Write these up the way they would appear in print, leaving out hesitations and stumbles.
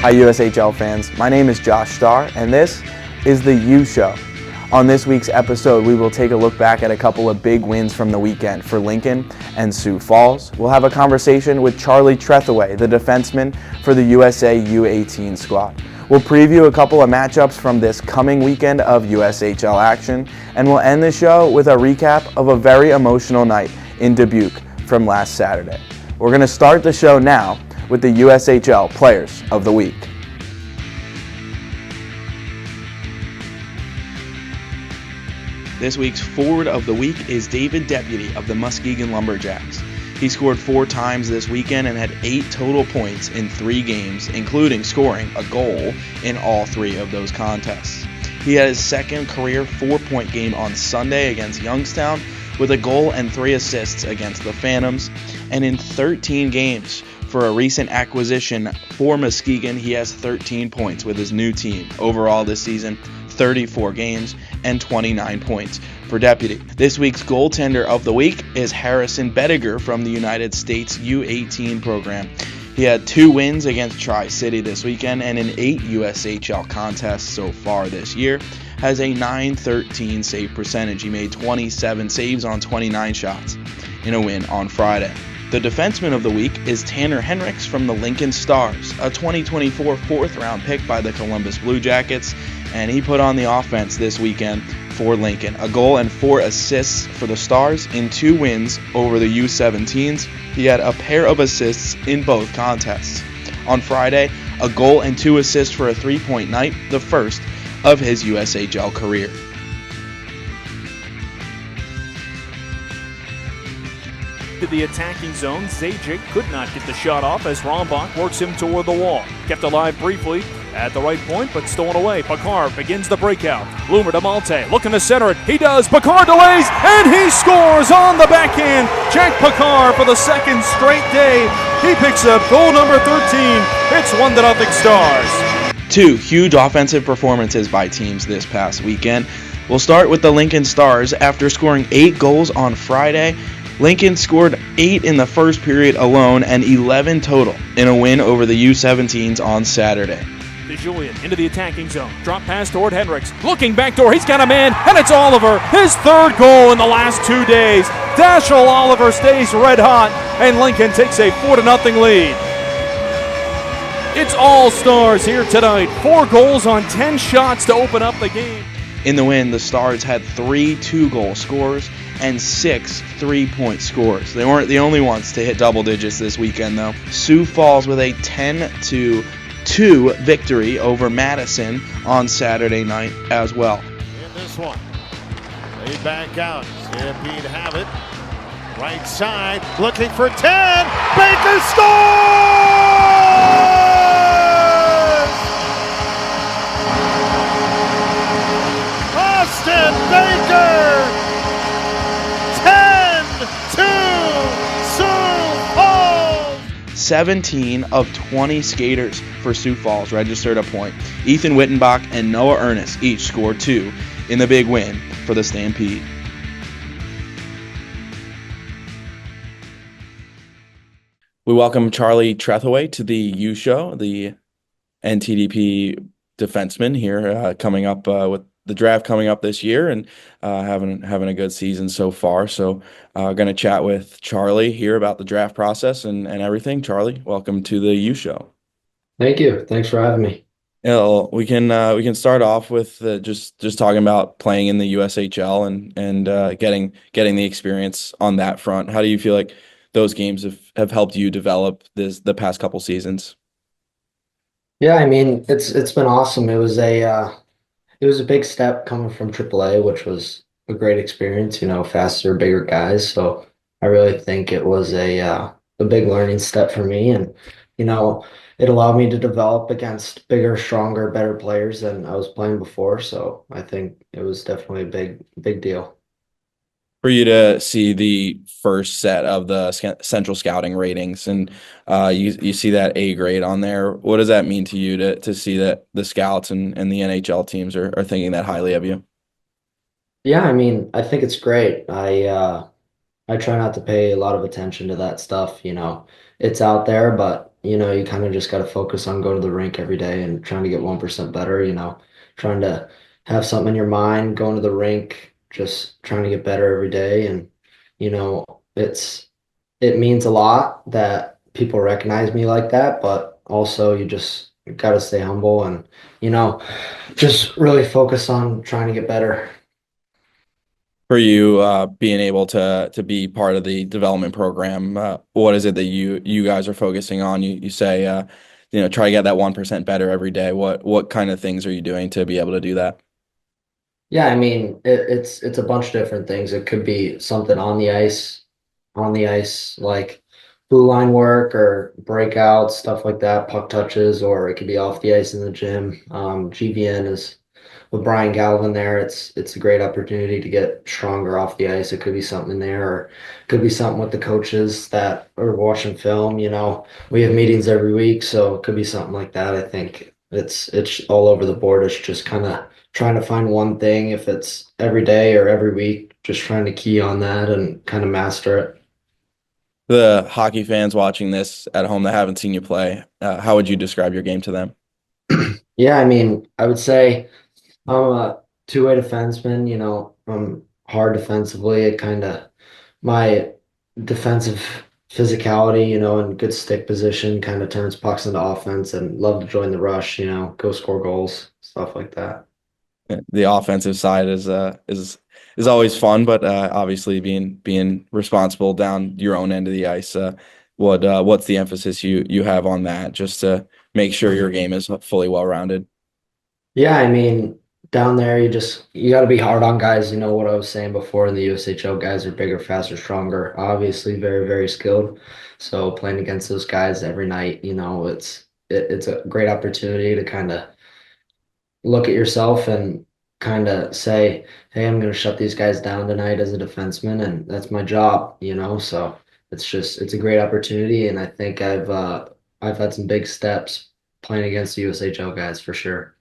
Hi USHL fans, my name is Josh Starr and this is the U Show. On this week's episode, we will take a look back at a couple of big wins from the weekend for Lincoln and Sioux Falls. We'll have a conversation with Charlie Threthewey, the defenseman for the USA U18 squad. We'll preview a couple of matchups from this coming weekend of USHL action, and we'll end the show with a recap of a very emotional night in Dubuque from last Saturday. We're going to start the show now with the USHL Players of the Week. This week's Forward of the Week is David Deputy of the Muskegon Lumberjacks. He scored 4 times this weekend and had 8 total points in 3 games, including scoring a goal in all 3 of those contests. He had his second career 4-point game on Sunday against Youngstown with a goal and 3 assists against the Phantoms, and in 13 games for a recent acquisition for Muskegon, he has 13 points with his new team. Overall this season, 34 games and 29 points for Deputy. This week's goaltender of the week is Harrison Bettiger from the United States U18 program. He had 2 wins against Tri-City this weekend and in 8 USHL contests so far this year. Has a .913 save percentage. He made 27 saves on 29 shots in a win on Friday. The defenseman of the week is Tanner Henricks from the Lincoln Stars, a 2024 4th-round pick by the Columbus Blue Jackets, and he put on the offense this weekend for Lincoln. A goal and 4 assists for the Stars in 2 wins over the U17s. He had a pair of assists in both contests. On Friday, a goal and 2 assists for a 3-point night, the first of his USHL career. To the attacking zone, Zajic could not get the shot off as Rombach works him toward the wall. Kept alive briefly at the right point, but stolen away. Picard begins the breakout. Bloomer to Malte, looking to center it. He does. Picard delays, and he scores on the backhand. Jack Picard for the second straight day. He picks up goal number 13. It's 1-0 Stars. 2 huge offensive performances by teams this past weekend. We'll start with the Lincoln Stars. After scoring 8 goals on Friday, Lincoln scored 8 in the first period alone and 11 total in a win over the U17s on Saturday. Julian into the attacking zone. Drop pass toward Henricks. Looking backdoor. He's got a man, and it's Oliver. His 3rd goal in the last 2 days. Dashiell Oliver stays red hot, and Lincoln takes a 4-0 lead. It's all Stars here tonight. 4 goals on 10 shots to open up the game. In the win, the Stars had 3 2-goal scorers and 6 3-point scorers. They weren't the only ones to hit double digits this weekend, though. Sioux Falls with a 10-2 victory over Madison on Saturday night as well. In this one, they back out. Stampede have it. Right side, looking for 10. Baker scores! Austin Baker! 10-2 Sioux Falls! 17 of 20 skaters for Sioux Falls registered a point. Ethan Wittenbach and Noah Ernest each scored 2 in the big win for the Stampede. We welcome Charlie Threthewey to the U Show, the NTDP defenseman here, coming up with the draft coming up this year and having a good season so far. So going to chat with Charlie here about the draft process and everything. Charlie, welcome to the U Show. Thank you. Thanks for having me. Yeah, we can start off with just talking about playing in the USHL and getting the experience on that front. How do you feel like those games have helped you develop the past couple seasons? Yeah, I mean, it's been awesome. It was a big step coming from AAA, which was a great experience, faster, bigger guys. So I really think it was a big learning step for me. And, it allowed me to develop against bigger, stronger, better players than I was playing before. So I think it was definitely a big deal. For you to see the first set of the central scouting ratings and you see that A grade on there, what does that mean to you to see that the scouts and the NHL teams are thinking that highly of you? Yeah, I mean, I think it's great. I try not to pay a lot of attention to that stuff. It's out there, but you kind of just got to focus on going to the rink every day and trying to get 1% better, trying to have something in your mind, going to the rink, just trying to get better every day. And, you know, it means a lot that people recognize me like that, but also you just got to stay humble and, you know, just really focus on trying to get better. For you, being able to be part of the development program, what is it that you guys are focusing on? You say, try to get that 1% better every day. What kind of things are you doing to be able to do that? Yeah, I mean, it's a bunch of different things. It could be something on the ice, like blue line work or breakouts, stuff like that, puck touches, or it could be off the ice in the gym. GVN is with Brian Galvin there. It's a great opportunity to get stronger off the ice. It could be something there, or it could be something with the coaches that are watching film. We have meetings every week, so it could be something like that. I think it's all over the board. It's just kind of trying to find one thing. If it's every day or every week, just trying to key on that and kind of master it. The hockey fans watching this at home that haven't seen you play, how would you describe your game to them? Yeah, I mean, I would say I'm a two-way defenseman. I'm hard defensively. It kind of my defensive physicality, and good stick position kind of turns pucks into offense and love to join the rush, go score goals, stuff like that. The offensive side is always fun, but obviously being responsible down your own end of the ice. What's the emphasis you have on that, just to make sure your game is fully well rounded? Yeah, I mean, down there you got to be hard on guys. You know what I was saying before in the USHL, guys are bigger, faster, stronger, obviously very, very skilled. So playing against those guys every night, it's a great opportunity to kind of look at yourself and kind of say, hey, I'm going to shut these guys down tonight as a defenseman, and that's my job. So it's a great opportunity, and I think I've had some big steps playing against the USHL guys for sure.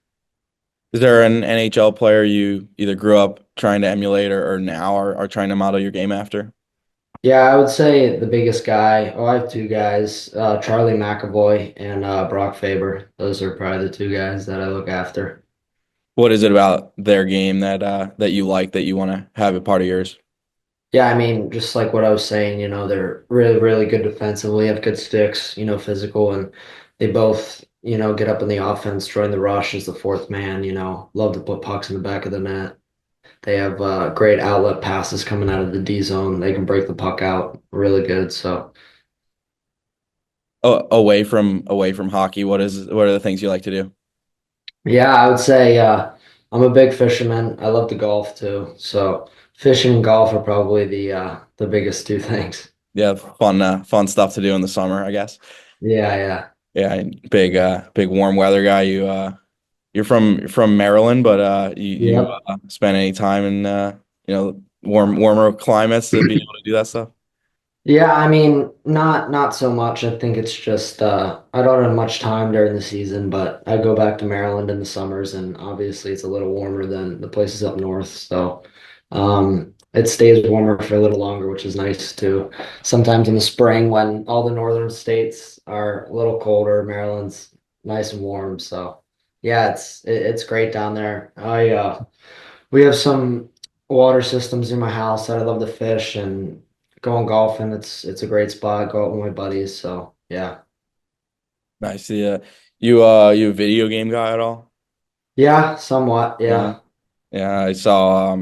Is there an NHL player you either grew up trying to emulate or now are trying to model your game after? Yeah, I would say the biggest guy. Oh, I have two guys, Charlie McAvoy and Brock Faber. Those are probably the two guys that I look after. What is it about their game that you like that you want to have a part of yours? Yeah, I mean, just like what I was saying, they're really, really good defensively, have good sticks, physical, and they both, get up in the offense, join the rush as the fourth man, love to put pucks in the back of the net. They have great outlet passes coming out of the D zone. They can break the puck out really good. So, Away from hockey, what are the things you like to do? yeah, I would say I'm a big fisherman. I love to golf too. So, fishing and golf are probably the biggest two things. Yeah, fun stuff to do in the summer, I guess. Yeah, yeah. Yeah, big warm weather guy. You're from Maryland, but you Yep. spend any time in warmer climates to be able to do that stuff? Yeah, I mean, not so much. I think it's just I don't have much time during the season, but I go back to Maryland in the summers, and obviously it's a little warmer than the places up north. So it stays warmer for a little longer, which is nice too. Sometimes in the spring when all the northern states are a little colder, Maryland's nice and warm. So yeah, it's great down there. I we have some water systems in my house that I love to fish and going golfing. It's a great spot. Go out with my buddies. So yeah. Nice. Yeah. You a video game guy at all? Yeah, somewhat. Yeah. Yeah. Yeah, I saw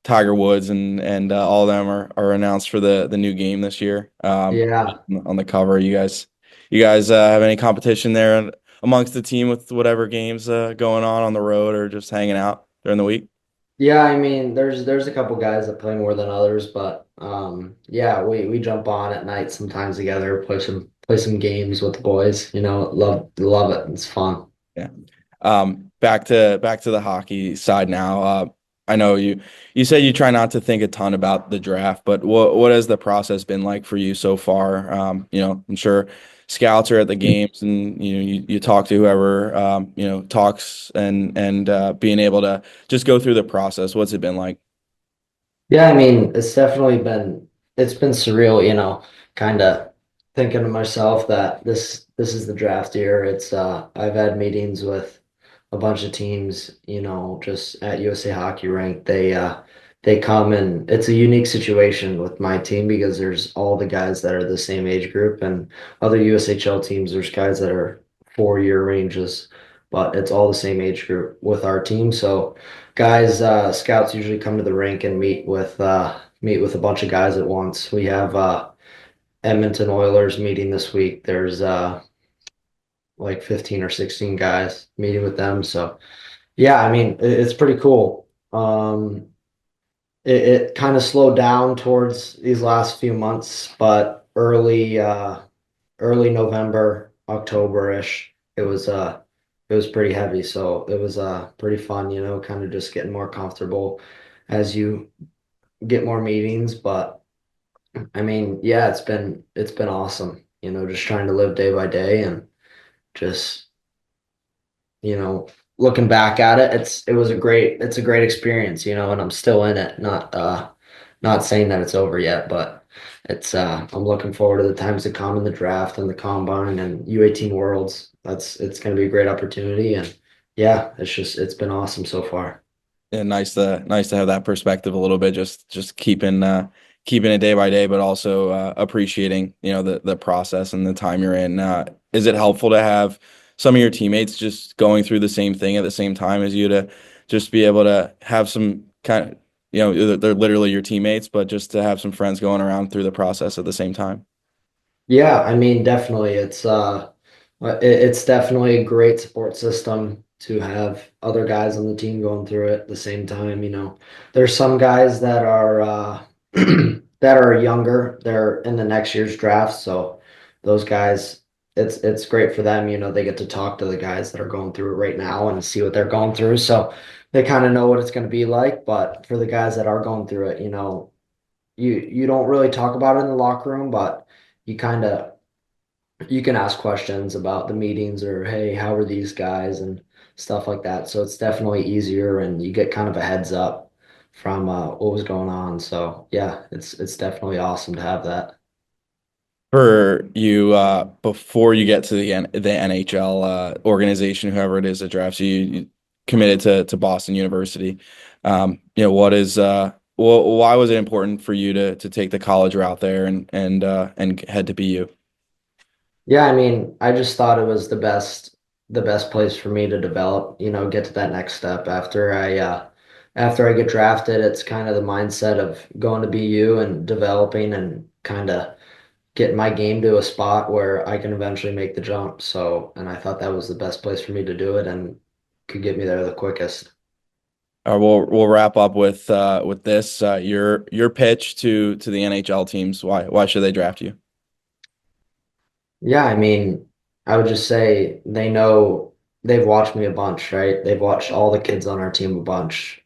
Tiger Woods and all of them are announced for the new game this year. Yeah. On the cover, you guys have any competition there amongst the team with whatever games going on the road or just hanging out during the week? Yeah, I mean, there's a couple guys that play more than others, but yeah, we jump on at night sometimes together, play some games with the boys, love it. It's fun. Yeah. Back to the hockey side now. I know you said you try not to think a ton about the draft, but what has the process been like for you so far? I'm sure scouts are at the games, and you talk to whoever talks and being able to just go through the process. What's it been like? Yeah, I mean, it's been surreal, kind of thinking to myself that is the draft year. It's I've had meetings with a bunch of teams, just at USA Hockey Rink. They come, and it's a unique situation with my team because there's all the guys that are the same age group, and other USHL teams, there's guys that are 4-year ranges, but it's all the same age group with our team. So guys, scouts usually come to the rink and meet with a bunch of guys at once. We have Edmonton Oilers meeting this week. There's like 15 or 16 guys meeting with them. So yeah, I mean, it's pretty cool. It kind of slowed down towards these last few months, but early November, October-ish, it was pretty heavy. So it was pretty fun, kind of just getting more comfortable as you get more meetings. But I mean, yeah, it's been awesome, just trying to live day by day and just, looking back at it, it's a great experience, and I'm still in it. Not saying that it's over yet, but I'm looking forward to the times to come in the draft and the combine and U18 Worlds. It's going to be a great opportunity, and yeah, it's been awesome so far. Yeah, nice to have that perspective a little bit, just keeping it day by day, but also appreciating, the process and the time you're in. Is it helpful to have some of your teammates just going through the same thing at the same time as you, to just be able to have some kind of, they're literally your teammates, but just to have some friends going around through the process at the same time? Yeah, I mean, definitely. It's definitely a great support system to have other guys on the team going through it at the same time. There's some guys that are that are younger. They're in the next year's draft, so those guys, it's great for them. They get to talk to the guys that are going through it right now and see what they're going through. So they kind of know what it's going to be like. But for the guys that are going through it, you don't really talk about it in the locker room, but you can ask questions about the meetings, or hey, how are these guys and stuff like that. So it's definitely easier, and you get kind of a heads up from what was going on. So yeah, it's definitely awesome to have that. For you, before you get to the NHL organization, whoever it is that drafts you, you committed to Boston University. What is why was it important for you to take the college route there and head to BU? Yeah, I mean, I just thought it was the best place for me to develop, get to that next step after I get drafted. It's kind of the mindset of going to BU and developing and kind of getting my game to a spot where I can eventually make the jump. So, and I thought that was the best place for me to do it and could get me there the quickest. We'll wrap up with this. Your pitch to the NHL teams. Why should they draft you? Yeah, I mean, I would just say they know they've watched me a bunch, right? They've watched all the kids on our team a bunch.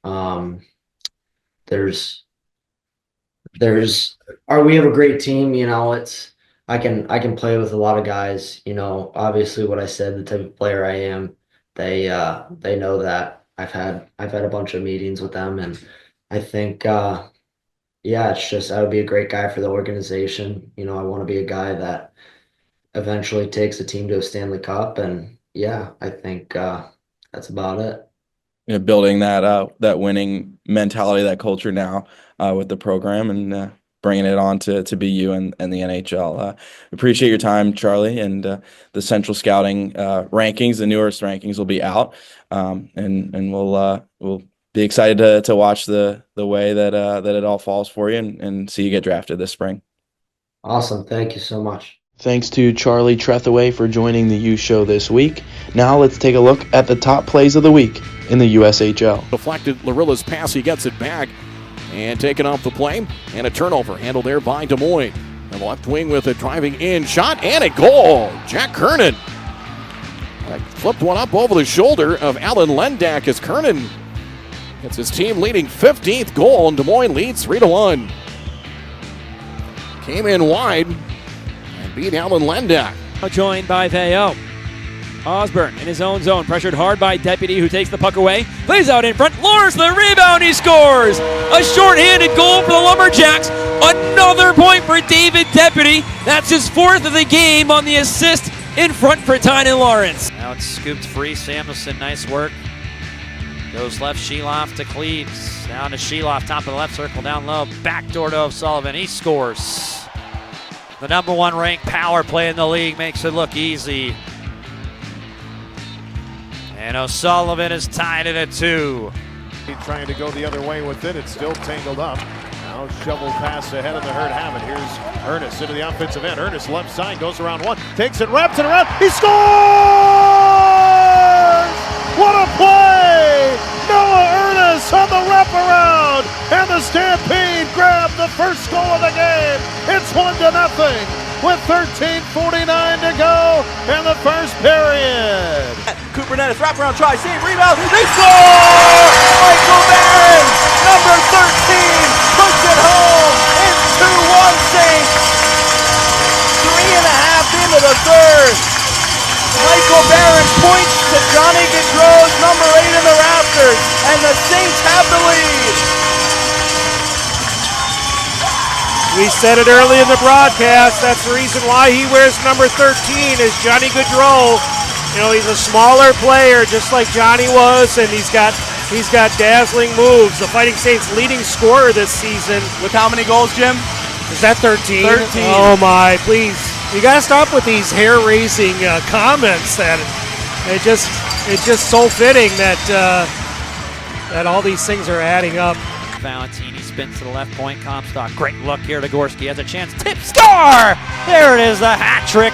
There's we have a great team, I can play with a lot of guys, obviously what I said, the type of player I am, they know that. I've had a bunch of meetings with them, and I think yeah, it's just I would be a great guy for the organization. I want to be a guy that eventually takes a team to a Stanley Cup, and yeah, I think that's about it. Building that winning mentality, that culture now with the program, and bringing it on to BU and the NHL. Appreciate your time, Charlie, and the Central Scouting rankings. The newest rankings will be out, and we'll be excited to watch the way that it all falls for you, and see you get drafted this spring. Awesome. Thank you so much. Thanks to Charlie Threthewey for joining the U Show this week. Now let's take a look at the top plays of the week in the USHL. Deflected Larilla's pass, he gets it back and taken off the play, and a turnover handled there by Des Moines. And the left wing with a driving in shot and a goal. Jack Kernan flipped one up over the shoulder of Alan Lendak as Kernan gets his team leading 15th goal, and Des Moines leads 3-1. Came in wide and beat Alan Lendak. Joined by Veo. Osborne in his own zone, pressured hard by Deputy, who takes the puck away, plays out in front, lures the rebound, he scores! A shorthanded goal for the Lumberjacks. Another point for David Deputy. That's his fourth of the game on the assist in front for Tynan Lawrence. Now it's scooped free. Samuelson, nice work. Goes left, Sheeloff to Cleves. Down to Sheeloff, top of the left circle, down low. Backdoor to O'Sullivan. He scores. The #1 ranked power play in the league makes it look easy. And O'Sullivan is tied it at 2. Trying to go the other way with it. It's still tangled up. Now shovel pass ahead of the Herd Hammond. Here's Ernest into the offensive end. Ernest left side, goes around one. Takes it, wraps it around. He scores! What a play! Noah Ernest on the wraparound. And the Stampede grab the first goal of the game. It's 1-0 with 13:49 to go in the first period. Cooper Nettis, wraparound try, save, rebound, they score! Michael Barron, number 13, puts it home. It's 2-1 Saints. 3.5 into the third. Michael Barron points to Johnny Gaudreau's number 8 in the rafters, and the Saints have the lead. We said it early in the broadcast. That's the reason why he wears number 13 is Johnny Gaudreau. You know, he's a smaller player, just like Johnny was, and he's got dazzling moves. The Fighting Saints' leading scorer this season. With how many goals, Jim? Is that 13? 13. Oh my, please. You gotta stop with these hair-raising comments. That it's just so fitting that that all these things are adding up. Valentini spins to the left point. Comstock, great look here to Gorski. Has a chance. Tip, score! There it is, the hat trick.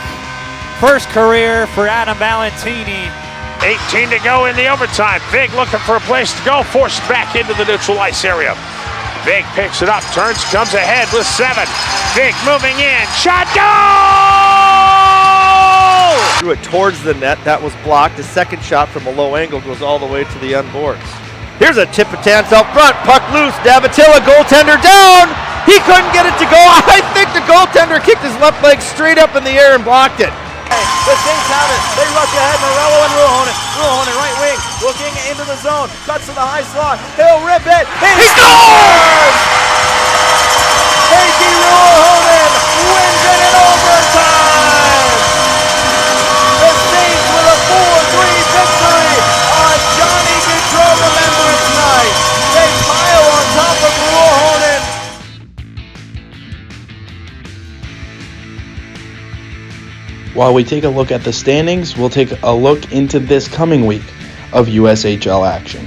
First career for Adam Valentini. 18 to go in the overtime. Vig looking for a place to go. Forced back into the neutral ice area. Vig picks it up, turns, comes ahead with 7. Vig moving in. Shot, goal! Threw it towards the net. That was blocked. The second shot from a low angle goes all the way to the end boards. Here's a tip of Tance out front. Puck loose. Davatilla, goaltender down. He couldn't get it to go. I think the goaltender kicked his left leg straight up in the air and blocked it. The Saints have it. They rush ahead. Morello and Ruohonen. Ruohonen, right wing, looking into the zone. Cuts to the high slot. He'll rip it. He scores! Heikki Ruohonen wins it in overtime. The Saints with a 4-3 victory on Johnny Gaudreau Remembrance Night. They pile on top of Ruohonen. While we take a look at the standings, we'll take a look into this coming week of USHL action.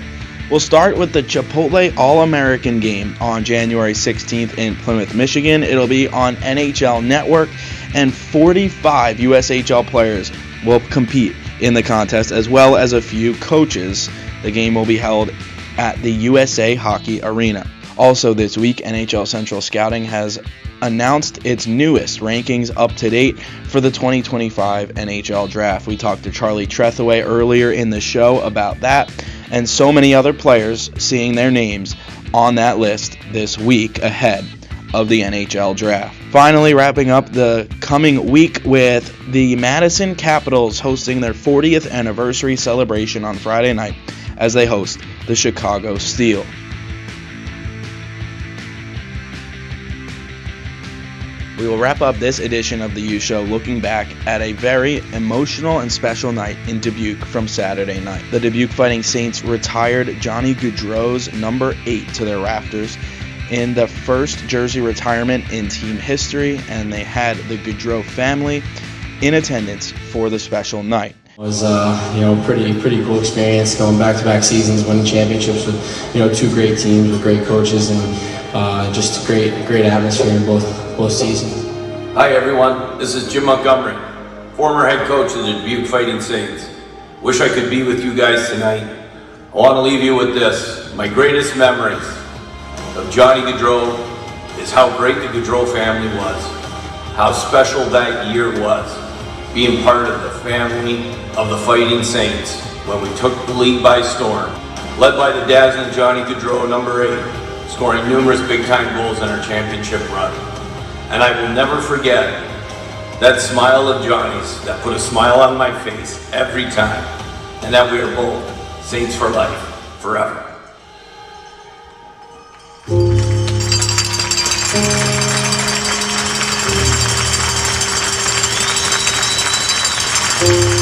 We'll start with the Chipotle All-American game on January 16th in Plymouth, Michigan. It'll be on NHL Network, and 45 USHL players will compete in the contest, as well as a few coaches. The game will be held at the USA Hockey Arena. Also this week, NHL Central Scouting has announced its newest rankings up to date for the 2025 NHL Draft. We talked to Charlie Threthewey earlier in the show about that, and so many other players seeing their names on that list this week ahead of the NHL Draft. Finally, wrapping up the coming week with the Madison Capitals hosting their 40th anniversary celebration on Friday night as they host the Chicago Steel. We will wrap up this edition of the U Show looking back at a very emotional and special night in Dubuque from Saturday night. The Dubuque Fighting Saints retired Johnny Gaudreau's number 8 to their rafters in the first jersey retirement in team history, and they had the Gaudreau family in attendance for the special night. It was pretty cool experience going back-to-back seasons, winning championships with two great teams with great coaches, and just great atmosphere in both seasons. Hi everyone, this is Jim Montgomery, former head coach of the Dubuque Fighting Saints. Wish I could be with you guys tonight. I want to leave you with this. My greatest memories of Johnny Gaudreau is how great the Gaudreau family was, how special that year was, being part of the family of the Fighting Saints when we took the league by storm, led by the dazzling Johnny Gaudreau, number 8, scoring numerous big-time goals in our championship run. And I will never forget that smile of Johnny's that put a smile on my face every time, and that we are both Saints for life, forever. Threthewey.